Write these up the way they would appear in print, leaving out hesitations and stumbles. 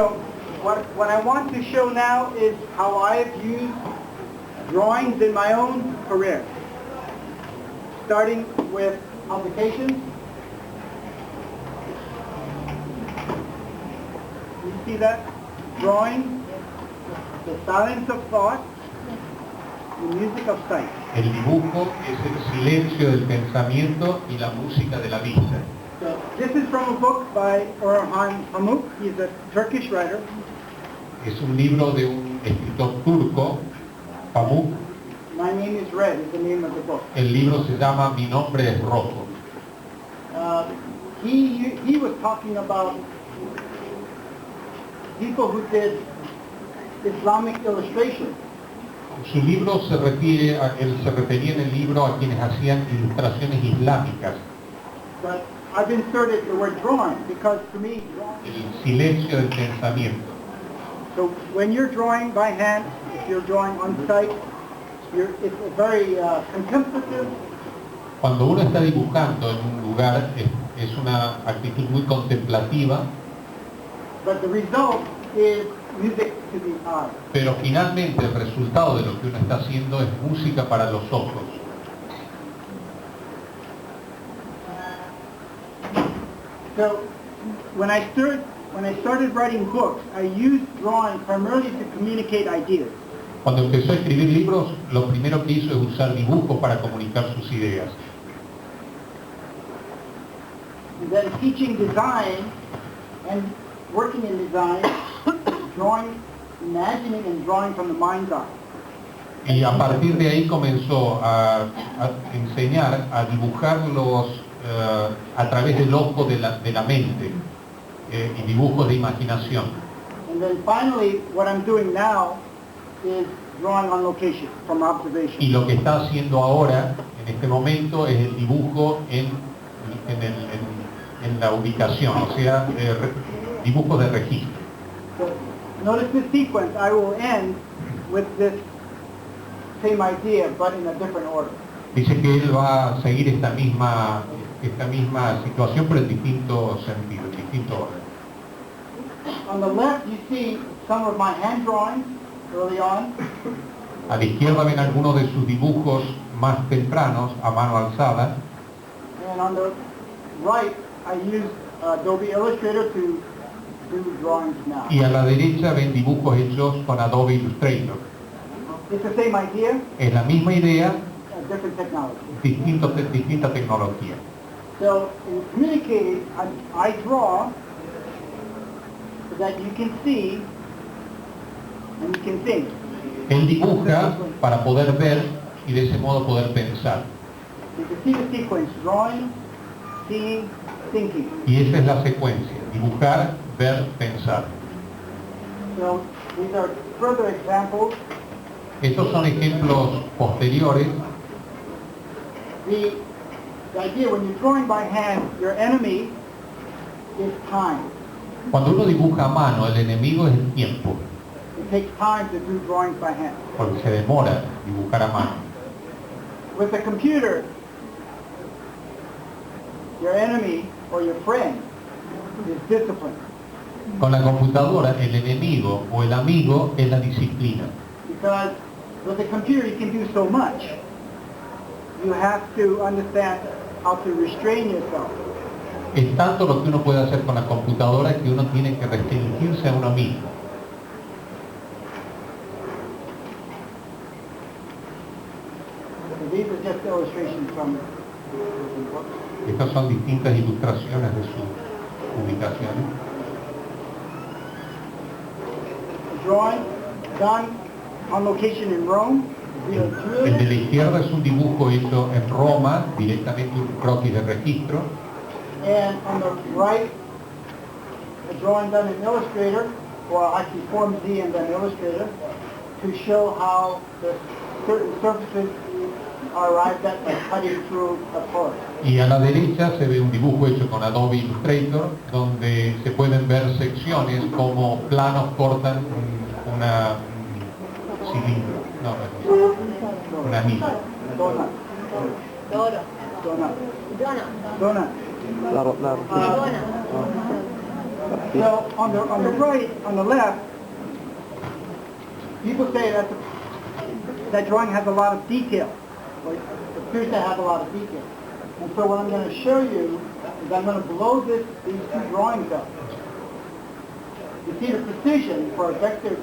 So what I want to show now is how I've used drawings in my own career. Starting with publications. You see that? Drawing, the silence of thought, the music of sight. El dibujo es el silencio del pensamiento y la música de la vista. So this is from a book by Orhan Pamuk. He's a Turkish writer. Es un libro de un escritor turco, Pamuk. My Name is Red is the name of the book. El libro se llama Mi nombre es rojo. He was talking about people who did Islamic illustration. Su libro él se refería en el libro a quienes hacían ilustraciones islámicas. But I've inserted the word drawing because to me, drawing, El silencio del pensamiento. so when you're drawing by hand, if you're drawing on site, it's a very contemplative. Cuando uno está dibujando en un lugar es una actitud muy contemplativa, But the result is music to the eye. pero finalmente el resultado de lo que uno está haciendo es música para los ojos. So when I started writing books, I used drawing primarily to communicate ideas. Cuando empezó a escribir libros, lo primero que hizo es usar dibujos para comunicar sus ideas. And then teaching design and working in design, drawing, imagining and drawing from the mind's eye. Y a partir de ahí comenzó a enseñar a dibujarlos a través del ojo de la mente y dibujos de imaginación. And then finally, what I'm doing now is drawing on location, from observation. Y lo que está haciendo ahora, en este momento, es el dibujo en la ubicación, o sea, dibujos de registro. So notice this sequence. I will end with this same idea, but in a different order. Dice que él va a seguir esta misma situación, pero en distinto sentido, en distinto orden. On the left, you see some of my hand drawings early on. A la izquierda ven algunos de sus dibujos más tempranos, a mano alzada. And on the right, I used Adobe Illustrator to do drawings now. Y a la derecha ven dibujos hechos con Adobe Illustrator. It's the same idea, Es la misma idea, a different technology. distinta tecnología. So in communicating, I draw so that you can see and you can think. Él dibuja para poder ver y de ese modo poder pensar. You can see the sequence, drawing, seeing, thinking. Y esa es la secuencia, dibujar, ver, pensar. So these are further examples. Estos son ejemplos posteriores. The idea when you're drawing by hand, your enemy is time. Cuando uno dibuja a mano, el enemigo es el tiempo, It takes time to do drawings by hand. porque se demora dibujar a mano. With a computer, your enemy or your friend is discipline. Con la computadora, el enemigo o el amigo es la disciplina. Because with a computer you can do so much. You have to understand how to restrain yourself. Es tanto lo que uno puede hacer con la computadora que uno tiene que restringirse a uno mismo. So these are just illustrations from different books. Estas son distintas ilustraciones de sus publicaciones. A drawing done on location in Rome. El de la izquierda es un dibujo hecho en Roma, directamente un croquis de registro. And on the right, a drawing done in Illustrator, or actually Form Z and then Illustrator, to show how the certain surfaces are arrived at by cutting through a color. Y a la derecha se ve un dibujo hecho con Adobe Illustrator, donde se pueden ver secciones como planos cortan un cilindro, un anillo. Donut. Doro. Donut. Dona. Donut. Claro, claro. Uh, So on the right, on the left, people say that that drawing has a lot of detail. Or it appears to have a lot of detail. And so what I'm going to show you is I'm going to blow these two drawings up. You see the precision for a vector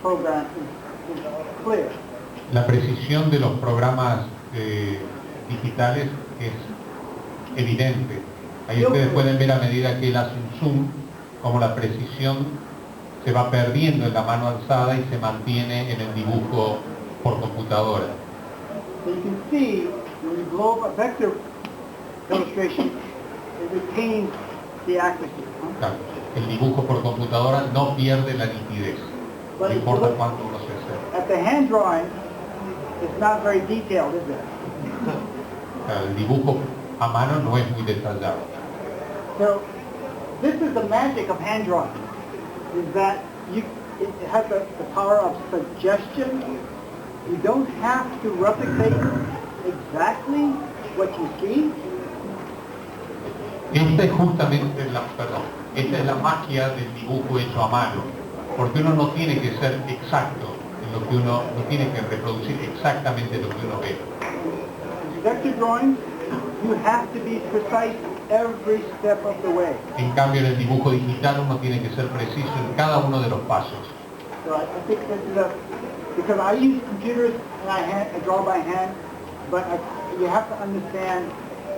program is clear. La precisión de los programas digitales es evidente. Ahí ustedes pueden ver a medida que él hace un zoom, como la precisión se va perdiendo en la mano alzada y se mantiene en el dibujo por computadora. So you can see when you blow up a vector illustration, it retains the accuracy. Claro, el dibujo por computadora no pierde la nitidez, no importa cuánto uno se acerque. At the hand drawing, it's not very detailed, is it? Claro, el dibujo a mano no es muy detallado. So this is the magic of hand drawing, is that it has the power of suggestion. You don't have to replicate exactly what you see. Esta es justamente esta es la magia del dibujo hecho a mano, porque uno no tiene que ser exacto en lo que uno, no tiene que reproducir exactamente lo que uno ve. In vector drawing, you have to be precise every step of the way. En cambio, en el dibujo digital uno tiene que ser preciso en cada uno de los pasos. So I think this is because I use computers and I draw by hand, but you have to understand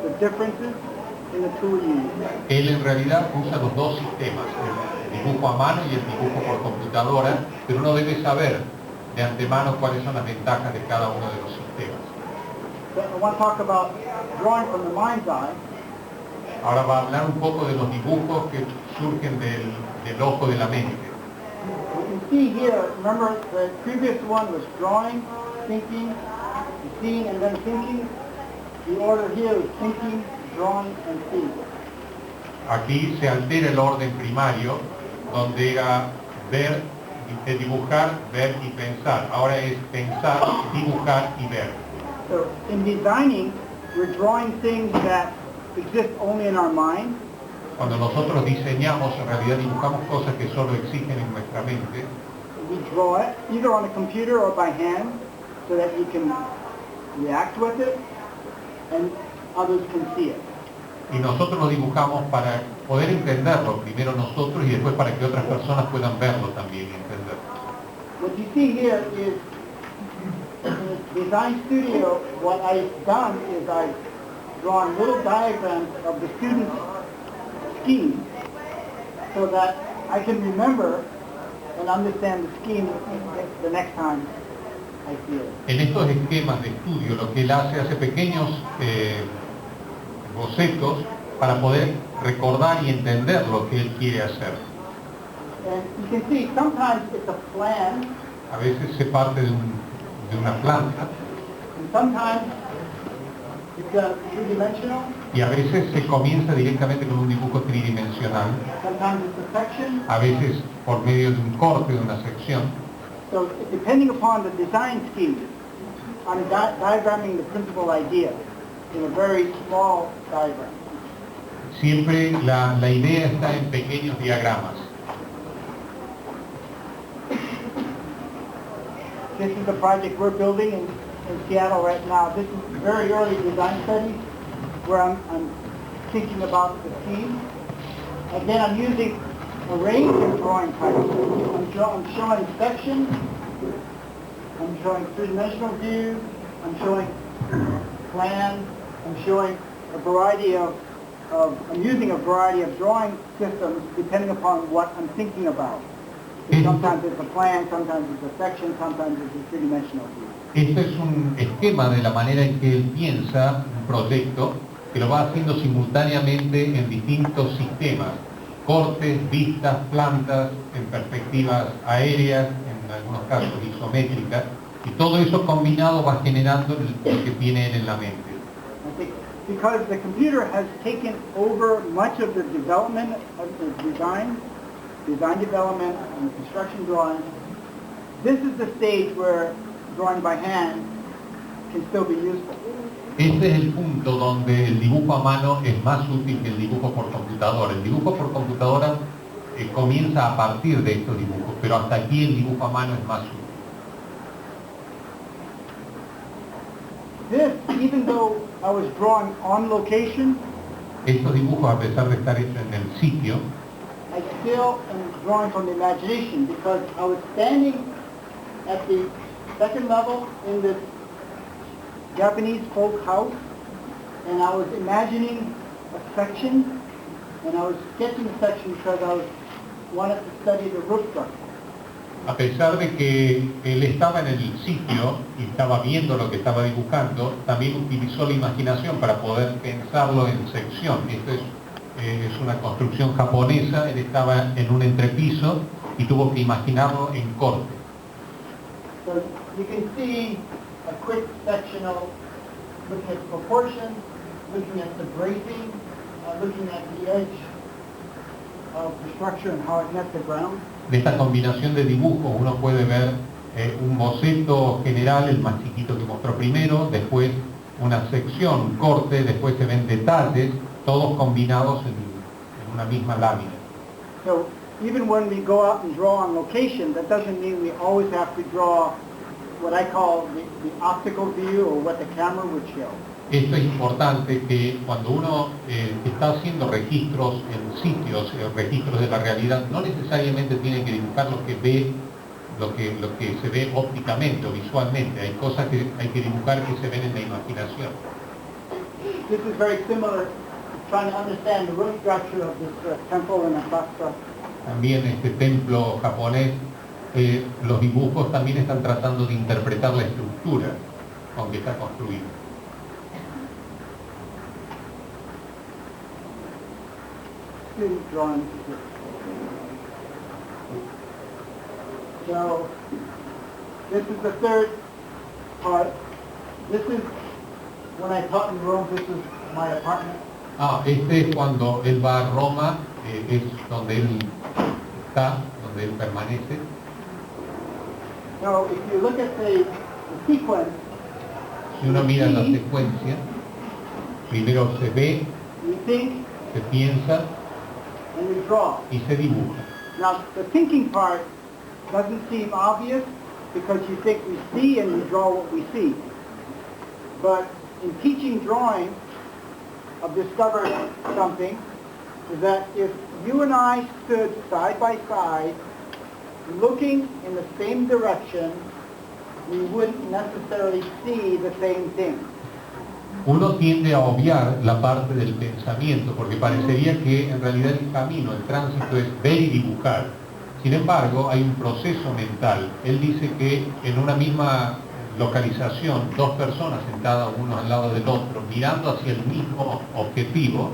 the differences in the tool you use. Él en realidad usa los dos sistemas, el dibujo a mano y el dibujo por computadora, pero uno debe saber de antemano cuáles son las ventajas de cada uno de los sistemas. So I want to talk about drawing from the mind's eye. Ahora va a hablar un poco de los dibujos que surgen del ojo de la mente. You can see here, remember the previous one was drawing, thinking, seeing, and then thinking. The order here is thinking, drawing, and seeing. Aquí se altera el orden primario, donde era ver, dibujar, ver y pensar. Ahora es pensar, dibujar y ver. So in designing, we're drawing things that exist only in our mind. Cuando nosotros diseñamos, en realidad dibujamos cosas que solo existen en nuestra mente. We draw it either on a computer or by hand so that you can react with it and others can see it. Y nosotros lo dibujamos para poder entenderlo, primero nosotros y después para que otras personas puedan verlo también y entenderlo. What you see here is in the design studio, what I've done is I've drawn little diagrams of the student's scheme so that I can remember and understand the scheme the next time I see it. En estos esquemas de estudio lo que él hace pequeños bocetos para poder recordar y entender lo que él quiere hacer. And you can see sometimes it's a plan, A veces se parte de una planta and sometimes it's a three-dimensional, y a veces se comienza directamente con un dibujo tridimensional, sometimes it's a section. a veces por medio de un corte de una sección. So depending upon the design scheme, I'm diagramming the principal idea in a very small diagram. Siempre la idea está en pequeños diagramas. This is the project we're building in Seattle right now. This is very early design studies where I'm thinking about the theme. Again, I'm using a range of drawing types. I'm showing sections, I'm showing three-dimensional views, I'm showing plans, I'm showing a variety I'm using a variety of drawing systems depending upon what I'm thinking about. Sometimes it's a plan, sometimes it's a section, sometimes it's a three-dimensional view. Este es un esquema de la manera en que él piensa un proyecto que lo va haciendo simultáneamente en distintos sistemas, cortes, vistas, plantas, en perspectivas aéreas, en algunos casos isométricas, y todo eso combinado va generando lo que tiene él en la mente. I think because the computer has taken over much of the development of the design development and construction drawing, this is the stage where drawing by hand can still be useful. Este es el punto donde el dibujo a mano es más útil que el dibujo por computadora. El dibujo por computadora comienza a partir de estos dibujos, pero hasta aquí el dibujo a mano es más útil. This, even though I was drawing on location, Estos dibujos, a pesar de estar hechos en el sitio, I still am drawing from the imagination because I was standing at the second level in this Japanese folk house, and I was imagining a section, and I was sketching a section because wanted to study the roof structure. a pesar de que él estaba en el sitio y estaba viendo lo que estaba dibujando, también utilizó la imaginación para poder pensarlo en sección. Esto es una construcción japonesa, él estaba en un entrepiso y tuvo que imaginarlo en corte. So you can see a quick sectional, looking at proportions, looking at the bracing, looking at the edge of the structure and how it met the ground. De esta combinación de dibujos uno puede ver un boceto general, el más chiquito que mostró primero, después una sección, un corte, después se ven detalles, todos combinados en una misma lámina. So even when we go out and draw on location, that doesn't mean we always have to draw what I call the optical view or what the camera would show. Esto es importante, que cuando uno está haciendo registros en sitios, registros de la realidad, no necesariamente tiene que dibujar lo que ve, lo que se ve ópticamente o visualmente. Hay cosas que hay que dibujar que se ven en la imaginación. This is very similar to trying to understand the roof structure of this temple in Asaka. También este templo japonés, los dibujos también están tratando de interpretar la estructura con que está construido. Drawing. So this is the third part. This is when I taught in Rome. This is my apartment. Este es cuando él va a Roma, es donde él está, donde él permanece. So if you look at the sequence, Si uno mira la secuencia, primero se ve, you think se piensa and you draw. y se dibuja. Now the thinking part doesn't seem obvious because you think we see and we draw what we see. But in teaching drawing, I've discovered something, is that if you and I stood side by side, looking in the same direction, we wouldn't necessarily see the same thing. Uno tiende a obviar la parte del pensamiento porque parecería que en realidad el camino, el tránsito es ver y dibujar. Sin embargo, hay un proceso mental. Él dice que en una misma localización, dos personas sentadas uno al lado del otro, mirando hacia el mismo objetivo,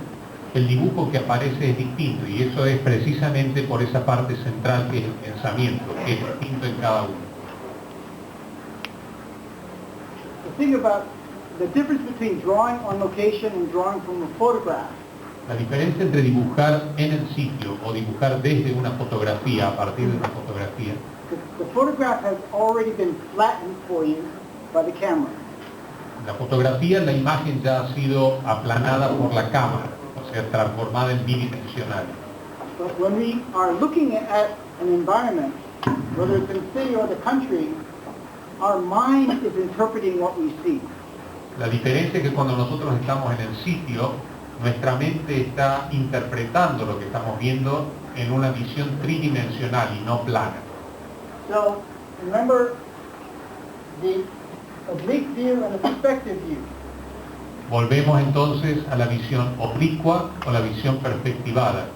el dibujo que aparece es distinto, y eso es precisamente por esa parte central que es el pensamiento, que es distinto en cada uno. The thing about the difference between drawing on location and drawing from a photograph. La diferencia entre dibujar en el sitio o dibujar desde una fotografía, a partir de una fotografía, The photograph has already been flattened for you by the camera. la fotografía, la imagen ya ha sido aplanada por la cámara, o sea, transformada en bidimensional. But when we are looking at an environment, whether it's in the city or the country, our mind is interpreting what we see. La diferencia es que cuando nosotros estamos en el sitio, nuestra mente está interpretando lo que estamos viendo en una visión tridimensional y no plana. So remember the oblique view and the perspective view. Volvemos entonces a la visión oblicua o la visión perspectivada.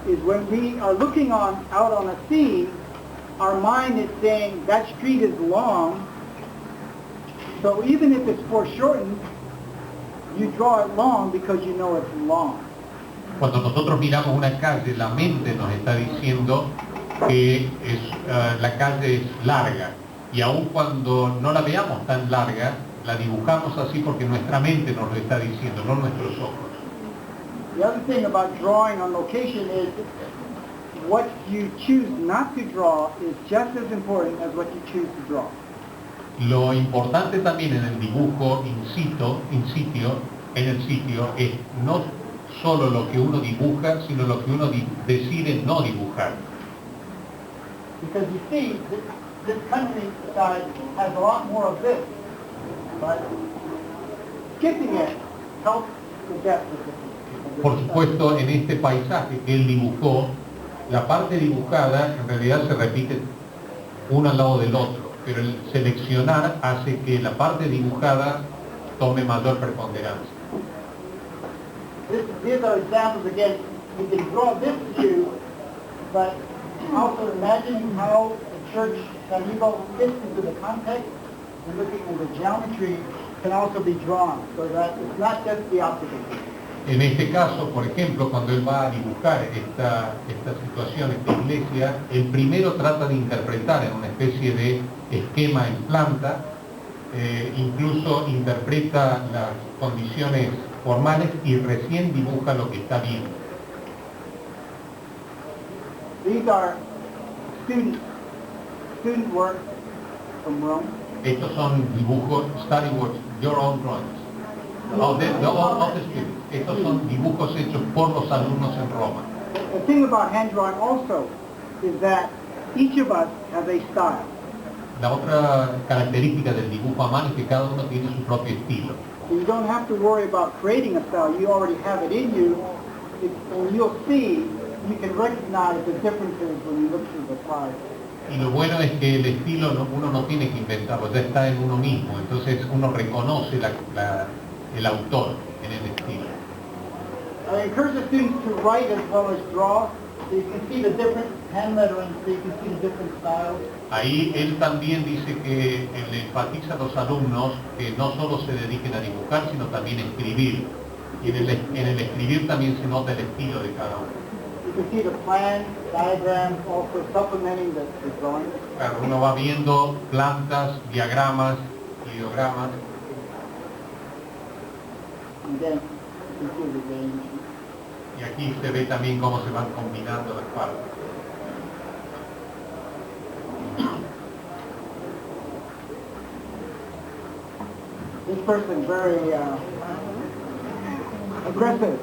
Is when we are looking out on a scene, our mind is saying that street is long, so even if it's foreshortened, you draw it long because you know it's long. Cuando nosotros miramos una calle, la mente nos está diciendo que la calle es larga, y aun cuando no la veamos tan larga, la dibujamos así porque nuestra mente nos lo está diciendo, no nuestros ojos. The other thing about drawing on location is what you choose not to draw is just as important as what you choose to draw. Lo importante también en el dibujo in sitio, es no solo lo que uno dibuja, sino lo que uno decide no dibujar. Because you see, this countryside has a lot more of this, but skipping it helps the depth of the Por supuesto, en este paisaje que él dibujó, la parte dibujada en realidad se repite uno al lado del otro, pero el seleccionar hace que la parte dibujada tome mayor preponderancia. These are examples again. You can draw this view, but also imagine how the church San Diego fits into the context, and looking at the geometry can also be drawn, so that it's not just the optical. En este caso, por ejemplo, cuando él va a dibujar esta situación, esta iglesia, el primero trata de interpretar en una especie de esquema en planta, incluso interpreta las condiciones formales y recién dibuja lo que está viendo. These are student work from Rome. Estos son dibujos, study works, your own drawings. Of the students. Estos son dibujos hechos por los alumnos en Roma. The thing about hand drawing also is that each of us has a style. La otra característica del dibujo a mano es que cada uno tiene su propio estilo. So you don't have to worry about creating a style. You already have it in you. And you'll see, you can recognize the differences when you look through the files. Y lo bueno es que el estilo uno no tiene que inventarlo, ya está en uno mismo. Entonces uno reconoce el autor en el estilo. I encourage the students to write as well as draw, so you can see the different hand lettering, so you can see the different styles. Ahí él también dice que le enfatiza a los alumnos que no solo se dediquen a dibujar, sino también a escribir. Y en el escribir también se nota el estilo de cada uno. You can see the plan, diagrams, also supplementing the drawing. Claro, uno va viendo plantas, diagramas, ideogramas. And then you can see the range. Y aquí se ve también cómo se van combinando las partes. This person very aggressive.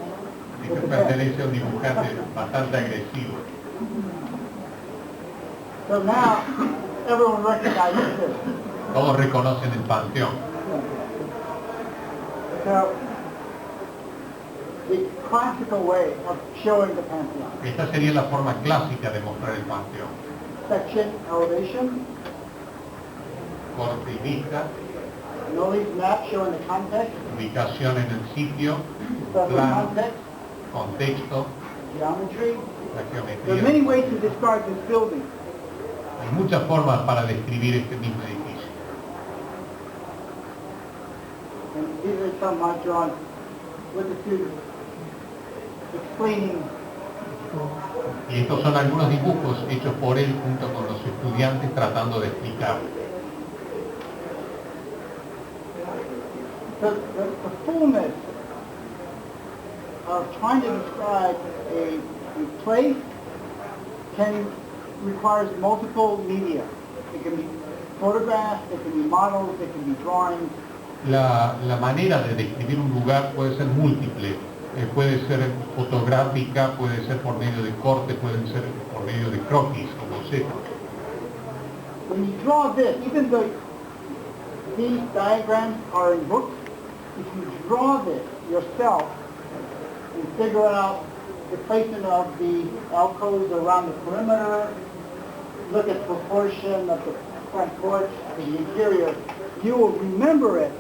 Este pertenece a un dibujante bastante agresivo. So now everyone recognizes this. Todos reconocen el panteón. So the classical way of showing the pantheon. Esta sería la forma clásica de mostrar el panteón. Section, elevation, Corte y vista, Nolly's map showing the context, ubicación en el sitio, the plano, context, contexto, geometry. la There are geometría. many ways to describe this building. Hay muchas formas para describir este mismo edificio. And these are some I've drawn with the students explaining. Y estos son algunos dibujos hechos por él junto con los estudiantes tratando de explicar. The fullness of trying to describe a place requires multiple media. It can be photographs, it can be models, it can be drawings. La manera de describir un lugar puede ser múltiple. Puede ser fotográfica, puede ser por medio de corte, puede ser por medio de croquis o bocetos. When you draw this, even though these diagrams are in books, if you draw this yourself and figure out the placement of the alcoves around the perimeter, look at proportion of the front porch to the interior, you will remember it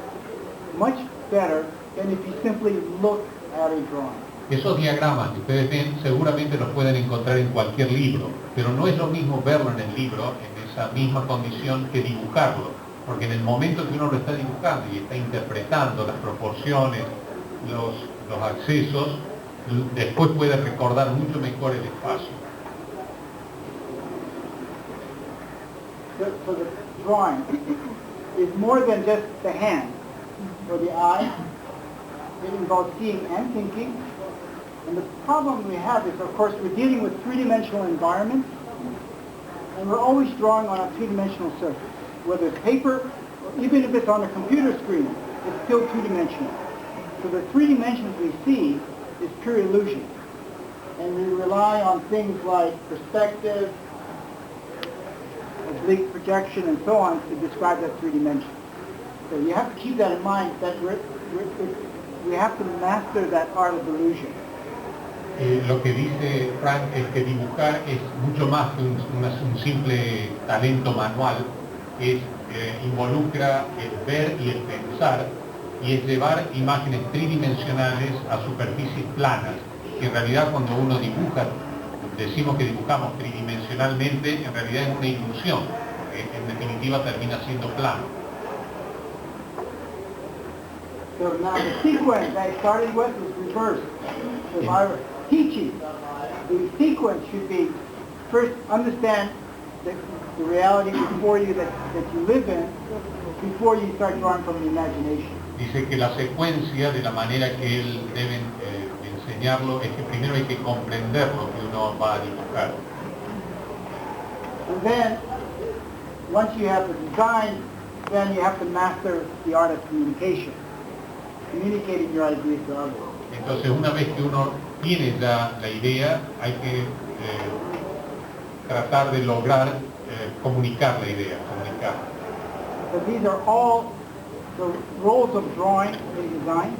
much better than if you simply look at a drawing. Esos diagramas que ustedes ven seguramente los pueden encontrar en cualquier libro, pero no es lo mismo verlo en el libro en esa misma condición que dibujarlo, porque en el momento que uno lo está dibujando y está interpretando las proporciones, los accesos, después puede recordar mucho mejor el espacio. So the drawing is more than just the hand or the eye. It involves seeing and thinking. And the problem we have is, of course, we're dealing with three-dimensional environments, and we're always drawing on a three-dimensional surface. Whether it's paper, or even if it's on a computer screen, it's still two-dimensional. So the three dimensions we see is pure illusion. And we rely on things like perspective, oblique projection, and so on to describe that three dimensions. So you have to keep that in mind, that we have to master that art of illusion. Lo que dice Frank es que dibujar es mucho más que un simple talento manual, involucra el ver y el pensar, y es llevar imágenes tridimensionales a superficies planas. Y en realidad cuando uno dibuja, decimos que dibujamos tridimensionalmente, en realidad es una ilusión, porque en definitiva termina siendo plano. So now the sequence I started with is reversed. So if I were teaching, the sequence should be first understand the reality before you that you live in, before you start drawing from the imagination. Dice que la secuencia de la manera que él debe enseñarlo es que primero hay que comprender lo que uno va a dibujar. And then, once you have the design, then you have to master the art of communication, communicating your ideas to others. Entonces, una vez que uno tiene ya la idea, hay que tratar de lograr comunicar la idea, comunicarla. So these are all the roles of drawing and design.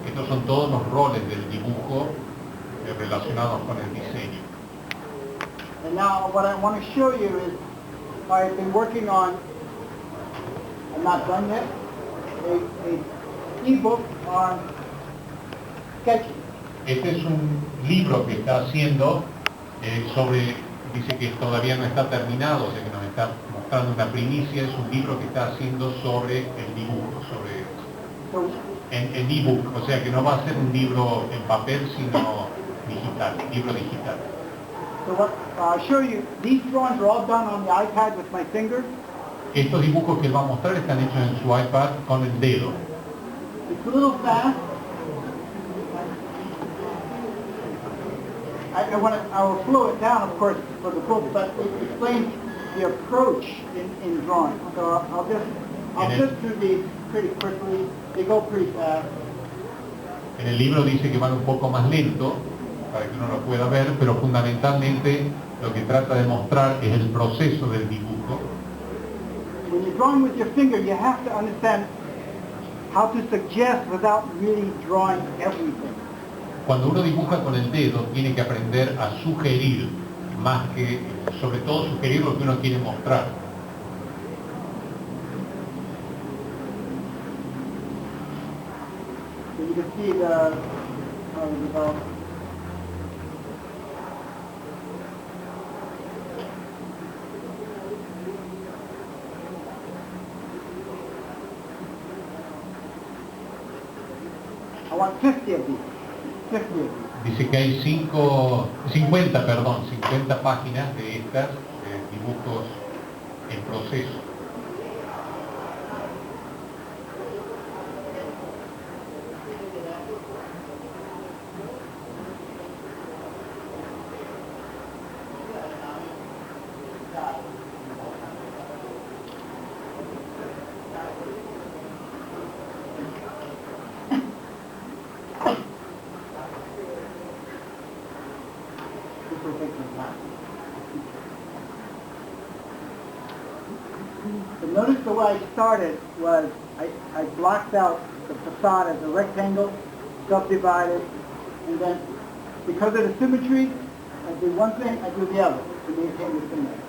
Estos son todos los roles del dibujo relacionados con el diseño. And now what I want to show you is I've been working on, I'm not done yet, a ebook on sketching. Este es un libro que está haciendo dice que todavía no está terminado, o sea que nos está mostrando una primicia, es un libro que está haciendo sobre el dibujo, en ebook, o sea que no va a ser un libro en papel, sino digital, libro digital. So what I'll show you, these drawings are all done on the iPad with my finger. Estos dibujos que él va a mostrar están hechos en su iPad con el dedo. It's a little fast. I will slow it down, of course, for the book, but it explains the approach in drawing. So I'll just through these pretty quickly. They go pretty fast. En el libro dice que van un poco más lento, para que uno lo pueda ver, pero fundamentalmente lo que trata de mostrar es el proceso del dibujo. When you're drawing with your finger, you have to understand how to suggest without really drawing everything. Cuando uno dibuja con el dedo, tiene que aprender a sugerir, más que, sobre todo, sugerir lo que uno quiere mostrar. So you can see the I want 50 of these. 50 of these. Dice que hay 50 páginas de estas dibujos en proceso. So notice the way I started was I blocked out the facade as a rectangle, subdivided, and then because of the symmetry, I do one thing, I do the other to maintain the symmetry.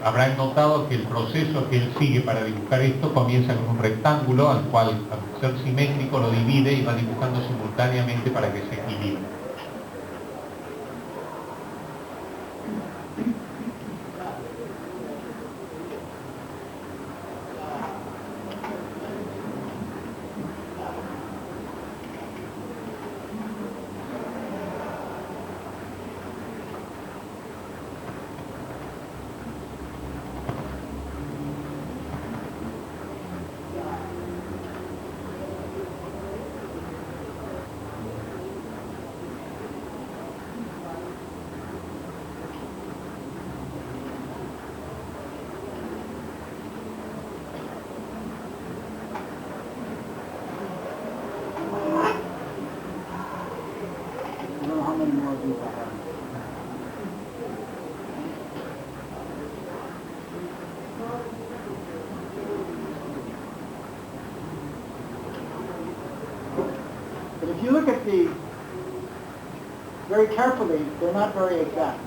Habrán notado que el proceso que él sigue para dibujar esto comienza con un rectángulo al cual, al ser simétrico, lo divide y va dibujando simultáneamente para que se equilibre. you look at these very carefully, they're not very exact.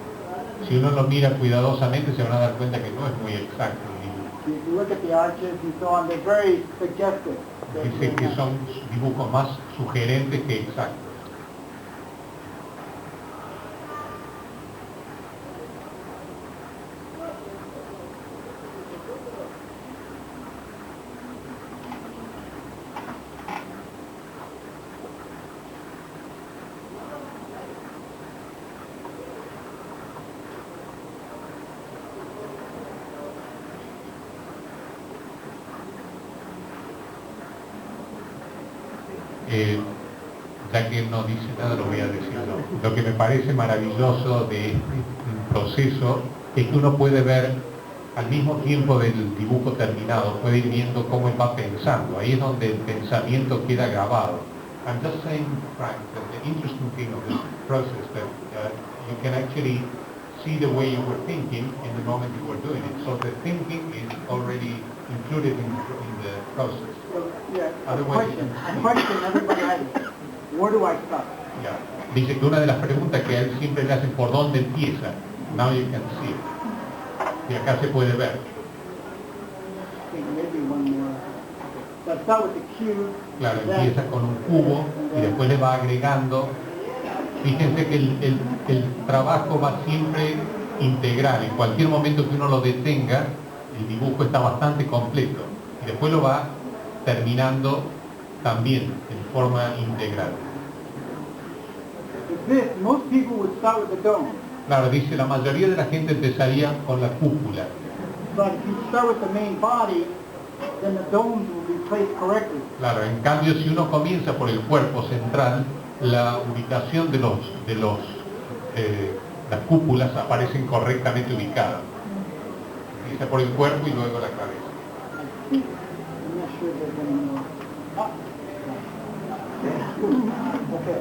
Si uno lo mira cuidadosamente se van a dar cuenta que no es muy exacto el dibujo. If you look at the arches and so on, they're very suggestive. Dice que son dibujos más sugerentes que exactos. Ya que él no dice nada, lo voy a decir yo. Lo que me parece maravilloso de este proceso es que uno puede ver al mismo tiempo del dibujo terminado, puede ir viendo cómo él va pensando. Ahí es donde el pensamiento queda grabado. I'm just saying, Frank, that the interesting thing of this process that you can actually see the way you were thinking in the moment you were doing it. So the thinking is already included in the process. So, yeah, Otherwise, a question everybody has, where do I start? Yeah. Dice que una de las preguntas que a él siempre le hacen, ¿por dónde empieza? Now you can see it. Y acá se puede ver. I think maybe one more. So I start with the cube. Claro, then- empieza con un cubo y después le va agregando. Fíjense que el trabajo va siempre integral. En cualquier momento que uno lo detenga, el dibujo está bastante completo. Y después lo va terminando también en forma integral. With this, most people would start with the dome. Claro, dice, la mayoría de la gente empezaría con la cúpula. But if you start with the main body, then the domes will be placed correctly. Claro, en cambio, si uno comienza por el cuerpo central, la ubicación de las cúpulas aparecen correctamente ubicadas. Empieza por el cuerpo y luego la cabeza. I think, I'm not sure there's any more. Ah, yeah. Okay.